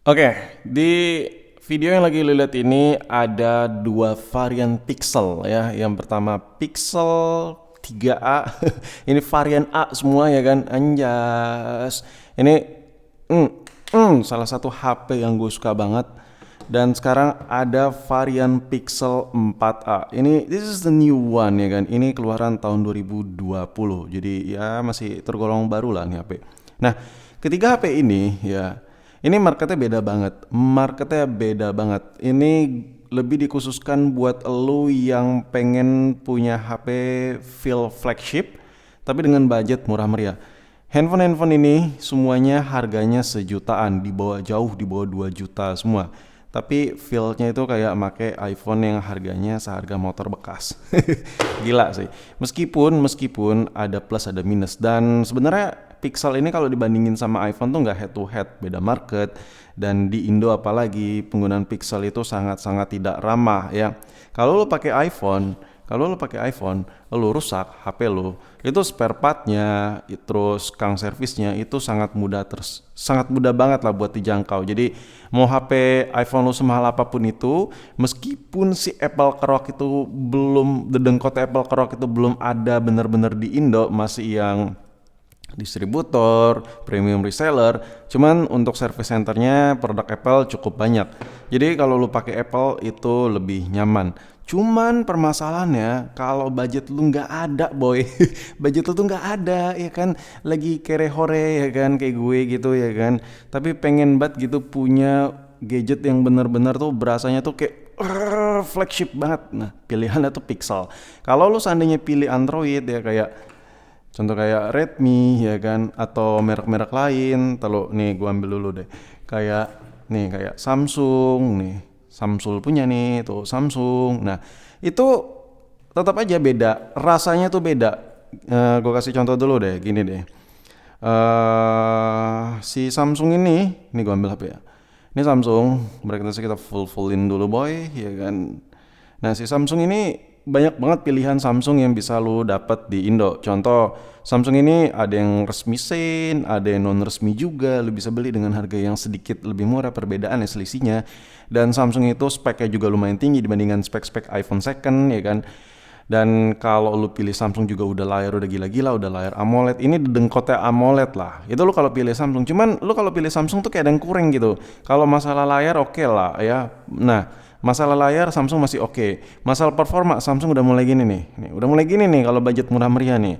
Oke, di video yang lagi lu lihat ini ada dua varian Pixel ya. Yang pertama Pixel 3a. Ini varian A semua ya kan, anjas. Ini salah satu HP yang gue suka banget. Dan sekarang ada varian Pixel 4a. Ini this is the new one ya kan. Ini keluaran tahun 2020. Jadi ya masih tergolong baru lah nih HP. Nah, ketiga HP ini ya, ini marketnya beda banget. Marketnya beda banget. Ini lebih dikhususkan buat lo yang pengen punya HP feel flagship tapi dengan budget murah meriah. Handphone ini semuanya harganya sejutaan, jauh di bawah 2 juta semua. Tapi feel-nya itu kayak make iPhone yang harganya seharga motor bekas. Gila sih. Meskipun ada plus ada minus, dan sebenarnya Pixel ini kalau dibandingin sama iPhone tuh nggak head to head, beda market. Dan di Indo apalagi penggunaan Pixel itu sangat-sangat tidak ramah ya. Kalau lo pakai iPhone, lo rusak HP lo, itu spare partnya, terus kang servisnya itu sangat mudah banget lah buat dijangkau. Jadi mau HP iPhone lo semahal apapun itu, meskipun si Apple Kerok itu belum, dedengkot Apple Kerok itu belum ada bener-bener di Indo, masih yang distributor, premium reseller. Cuman untuk service centernya produk Apple cukup banyak. Jadi kalau lu pakai Apple itu lebih nyaman. Cuman permasalahannya kalau budget lu nggak ada boy, budget lu tuh nggak ada ya kan, lagi kere hore ya kan kayak gue gitu ya kan. Tapi pengen banget gitu punya gadget yang bener-bener tuh berasanya tuh kayak flagship banget. Nah pilihannya tuh Pixel. Kalau lu seandainya pilih Android ya kayak contoh kayak Redmi ya kan, atau merek-merek lain. Kalau nih gua ambil dulu deh. Kayak Samsung nih. Samsung punya nih tuh Samsung. Nah, itu tetap aja beda. Rasanya tuh beda. Gua kasih contoh dulu deh, gini deh. Si Samsung ini gua ambil HP ya. Ini Samsung, kita fullin dulu boy, ya kan. Nah, si Samsung ini banyak banget pilihan Samsung yang bisa lu dapat di Indo. Contoh, Samsung ini ada yang resmi SAIN, ada yang non resmi juga. Lu bisa beli dengan harga yang sedikit lebih murah, perbedaannya selisihnya. Dan Samsung itu speknya juga lumayan tinggi dibandingkan spek-spek iPhone second ya kan. Dan kalau lu pilih Samsung juga udah layar udah gila-gila, udah layar AMOLED. Ini dengkotnya AMOLED lah. Itu lu kalau pilih Samsung. Cuman lu kalau pilih Samsung tuh kayak ada yang kurang gitu. Kalau masalah layar oke lah ya. Nah, masalah layar Samsung masih oke. Masalah performa Samsung udah mulai gini nih. Udah mulai gini nih kalau budget murah meriah nih.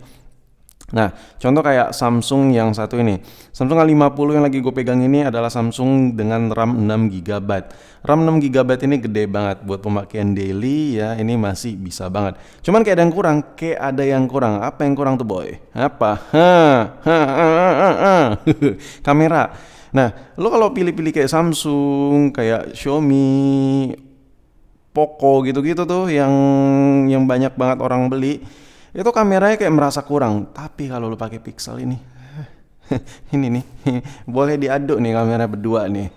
Nah, contoh kayak Samsung yang satu ini. Samsung A50 yang lagi gue pegang ini adalah Samsung dengan RAM 6 GB. RAM 6 GB ini gede banget buat pemakaian daily ya, ini masih bisa banget. Cuman kayak ada yang kurang. Apa yang kurang tuh boy? Apa? Kamera. Nah, lo kalau pilih-pilih kayak Samsung, kayak Xiaomi, Poco gitu-gitu tuh yang banyak banget orang beli, itu kameranya kayak merasa kurang. Tapi kalau lu pakai Pixel ini, ini nih, boleh diaduk nih kamera berdua nih.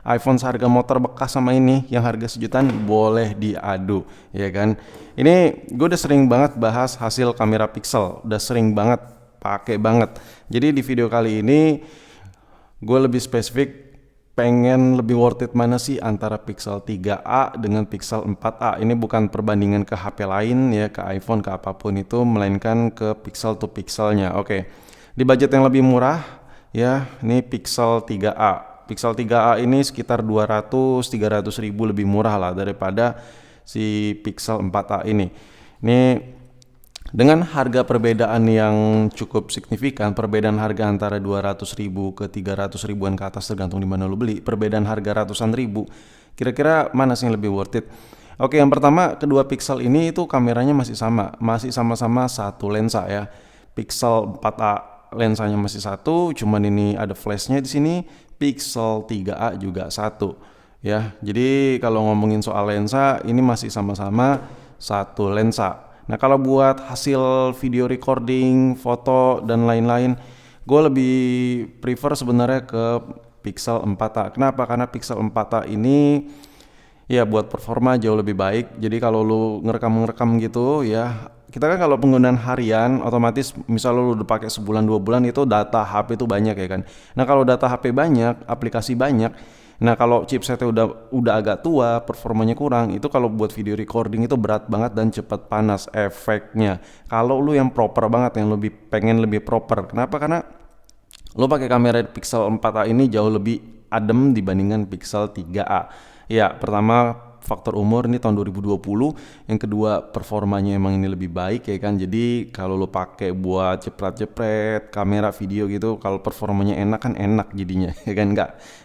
iPhone seharga motor bekas sama ini yang harga sejutaan boleh diadu, ya kan? Ini gue udah sering banget bahas hasil kamera Pixel, udah sering banget pakai banget. Jadi di video kali ini gue lebih spesifik pengen lebih worth it mana sih antara Pixel 3a dengan Pixel 4a. Ini bukan perbandingan ke HP lain ya, ke iPhone, ke apapun itu, melainkan ke pixel to pixelnya. Oke. Di budget yang lebih murah ya, ini Pixel 3a. Pixel 3a ini sekitar 200-300 ribu lebih murah lah daripada si Pixel 4a ini. Ini dengan harga perbedaan yang cukup signifikan, perbedaan harga antara 200 ribu ke 300 ribuan ke atas tergantung di mana lu beli, perbedaan harga ratusan ribu. Kira-kira mana sih yang lebih worth it? Oke, yang pertama, kedua Pixel ini itu kameranya masih sama-sama satu lensa ya. Pixel 4a lensanya masih satu, cuman ini ada flashnya di sini. Pixel 3a juga satu ya. Jadi kalau ngomongin soal lensa, ini masih sama-sama satu lensa. Nah kalau buat hasil video recording, foto, dan lain-lain, gue lebih prefer sebenarnya ke Pixel 4a. Kenapa? Karena Pixel 4a ini ya buat performa jauh lebih baik. Jadi kalau lu ngerekam gitu ya, kita kan kalau penggunaan harian otomatis misal lu udah pakai sebulan 2 bulan itu data HP itu banyak ya kan. Nah kalau data HP banyak, aplikasi banyak, Nah kalau chipsetnya udah agak tua, performanya kurang, itu kalau buat video recording itu berat banget dan cepat panas efeknya. Kalau lu yang proper banget, yang lebih pengen lebih proper, kenapa? Karena lu pakai kamera Pixel 4a ini jauh lebih adem dibandingkan Pixel 3a. Ya, pertama faktor umur, ini tahun 2020. Yang kedua performanya emang ini lebih baik ya kan. Jadi kalau lu pakai buat jepret-jepret kamera video gitu, kalau performanya enak kan enak jadinya ya kan,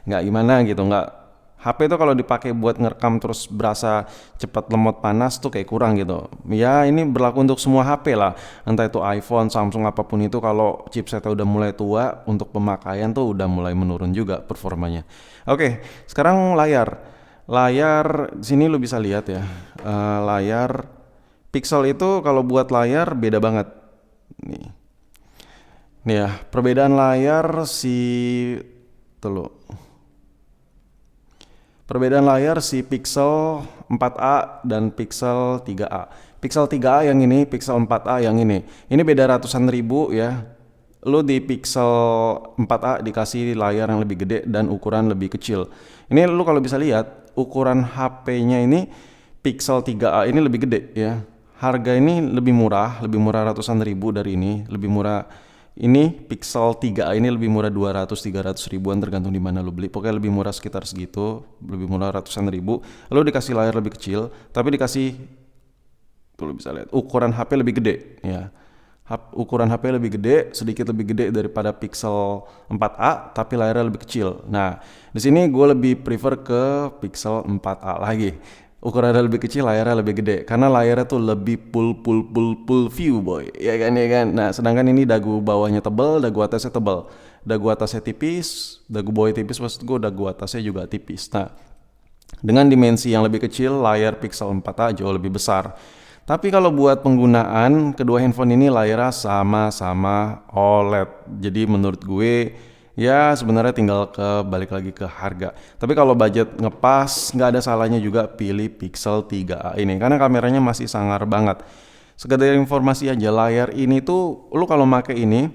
nggak gimana gitu, nggak. HP itu kalau dipakai buat ngerekam terus berasa cepat lemot panas tuh kayak kurang gitu. Ya ini berlaku untuk semua HP lah. Entah itu iPhone, Samsung, apapun itu, kalau chipsetnya udah mulai tua, untuk pemakaian tuh udah mulai menurun juga performanya. Oke, sekarang layar. Layar di sini lu bisa lihat ya. Layar Pixel itu kalau buat layar beda banget. Nih. Nih ya, perbedaan layar Perbedaan layar si Pixel 4a dan Pixel 3a. Pixel 3a yang ini, Pixel 4a yang ini. Ini beda ratusan ribu ya. Lu di Pixel 4a dikasih layar yang lebih gede dan ukuran lebih kecil. Ini lu kalau bisa lihat, ukuran HP-nya ini Pixel 3a ini lebih gede ya. Harga ini lebih murah ratusan ribu dari ini, lebih murah. Ini Pixel 3a ini lebih murah 200-300 ribuan tergantung di mana lu beli. Pokoknya lebih murah sekitar segitu, lebih murah ratusan ribu. Lalu dikasih layar lebih kecil, tapi dikasih, tuh lu bisa lihat, ukuran HP lebih gede ya. Ukuran HP lebih gede, sedikit lebih gede daripada Pixel 4a, tapi layarnya lebih kecil. Nah, di sini gue lebih prefer ke Pixel 4a lagi. Ukurannya lebih kecil, layarnya lebih gede, karena layarnya tuh lebih full view boy, ya kan. Nah sedangkan ini dagu bawahnya tebal, dagu atasnya tebal, dagu atasnya tipis, dagu bawahnya tipis, maksud gue dagu atasnya juga tipis. Nah dengan dimensi yang lebih kecil, layar Pixel 4a jauh lebih besar. Tapi kalau buat penggunaan, kedua handphone ini layarnya sama-sama OLED. Jadi menurut gue ya sebenarnya tinggal balik lagi ke harga. Tapi kalau budget ngepas, nggak ada salahnya juga pilih Pixel 3a ini, karena kameranya masih sangar banget. Sekedar informasi aja, layar ini tuh lu kalau pakai ini,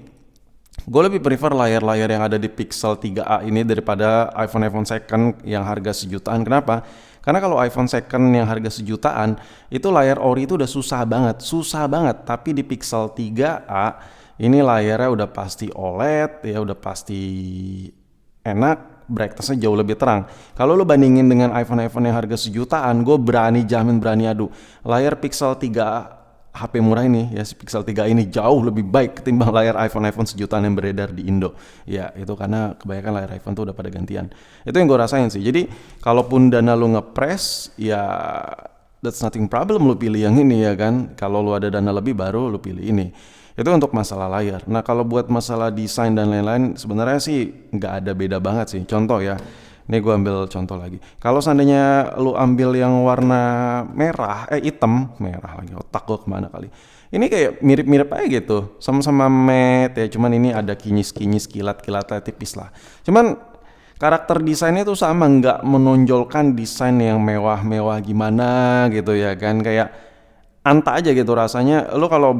gue lebih prefer layar-layar yang ada di Pixel 3a ini daripada iPhone second yang harga sejutaan. Kenapa? Karena kalau iPhone second yang harga sejutaan, itu layar ori itu udah susah banget. Tapi di Pixel 3a ini layarnya udah pasti OLED ya, udah pasti enak, brightness-nya jauh lebih terang. Kalau lo bandingin dengan iPhone yang harga sejutaan, gue berani adu, layar Pixel 3 HP murah ini ya, si Pixel 3 ini jauh lebih baik ketimbang layar iPhone sejutaan yang beredar di Indo. Ya itu karena kebanyakan layar iPhone tuh udah pada gantian. Itu yang gue rasain sih. Jadi kalaupun dana lo ngepres, ya that's nothing problem lo pilih yang ini ya kan. Kalau lo ada dana lebih baru lo pilih ini. Itu untuk masalah layar. Nah kalau buat masalah desain dan lain-lain, sebenarnya sih nggak ada beda banget sih. Contoh ya, ini gue ambil contoh lagi. Kalau seandainya lu ambil yang warna hitam, merah lagi, otak gue kemana kali. Ini kayak mirip-mirip aja gitu, sama-sama matte ya, cuman ini ada kinyis-kinyis, kilat-kilatnya tipis lah. Cuman karakter desainnya tuh sama, nggak menonjolkan desain yang mewah-mewah gimana gitu ya kan, kayak anta aja gitu rasanya. Lu kalau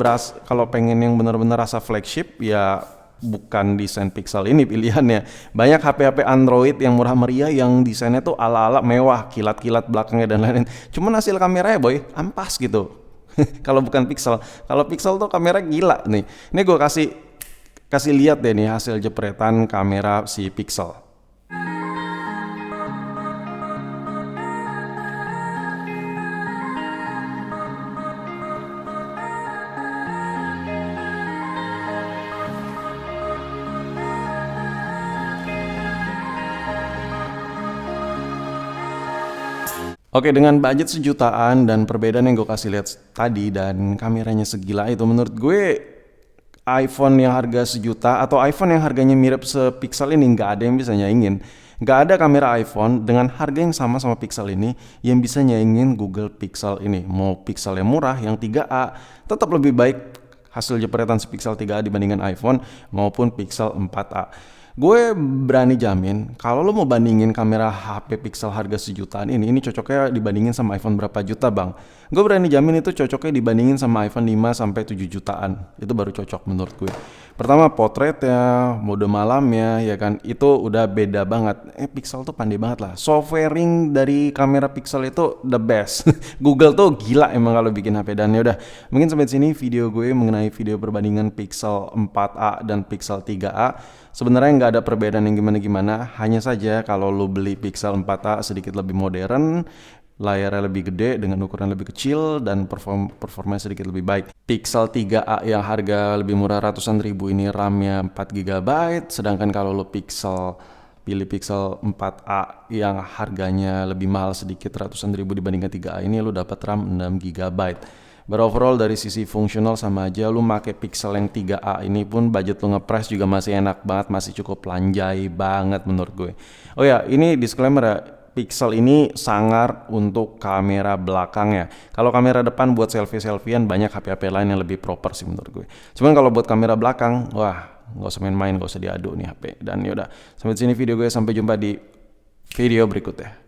pengen yang bener-bener rasa flagship ya bukan desain Pixel ini pilihannya. Banyak HP-HP Android yang murah meriah yang desainnya tuh ala-ala mewah, kilat-kilat belakangnya dan lain-lain. Cuman hasil kameranya boy ampas gitu. Kalau bukan Pixel. Kalau Pixel tuh kamera gila nih. Ini gue kasih lihat deh nih hasil jepretan kamera si Pixel. Oke, dengan budget sejutaan dan perbedaan yang gue kasih lihat tadi dan kameranya segila itu, menurut gue iPhone yang harga sejuta atau iPhone yang harganya mirip sepixel ini nggak ada yang bisa nyaingin. Nggak ada kamera iPhone dengan harga yang sama Pixel ini yang bisa nyaingin Google Pixel ini. Mau Pixel yang murah, yang 3a, tetap lebih baik hasil jepretan si Pixel 3a dibandingkan iPhone maupun Pixel 4a. Gue berani jamin kalau lo mau bandingin kamera HP Pixel harga sejutaan ini cocoknya dibandingin sama iPhone berapa juta bang. Gue berani jamin itu cocoknya dibandingin sama iPhone 5 sampai 7 jutaan. Itu baru cocok menurut gue. Pertama potretnya, mode malamnya ya kan itu udah beda banget. Pixel tuh pandai banget lah. Softwaring dari kamera Pixel itu the best. Google tuh gila emang kalau bikin HP. Dan yaudah, mungkin sampai sini video gue mengenai video perbandingan Pixel 4a dan Pixel 3a. Sebenarnya nggak ada perbedaan yang gimana-gimana, hanya saja kalau lo beli Pixel 4a sedikit lebih modern, layarnya lebih gede dengan ukuran lebih kecil dan performanya sedikit lebih baik. Pixel 3a yang harga lebih murah ratusan ribu ini RAM-nya 4 GB, sedangkan kalau lo pilih Pixel 4a yang harganya lebih mahal sedikit ratusan ribu dibandingkan 3a ini lo dapat RAM 6 GB. But overall dari sisi fungsional sama aja, lu make Pixel yang 3a ini pun budget lu ngepres juga masih enak banget, masih cukup lanjai banget menurut gue. Oh ya, ini disclaimer ya, Pixel ini sangar untuk kamera belakang ya. Kalau kamera depan buat selfie-selfian banyak HP-HP lain yang lebih proper sih menurut gue. Cuman kalau buat kamera belakang, wah nggak usah main-main, nggak usah diadu nih HP. Dan yaudah, sampai sini video gue, sampai jumpa di video berikutnya.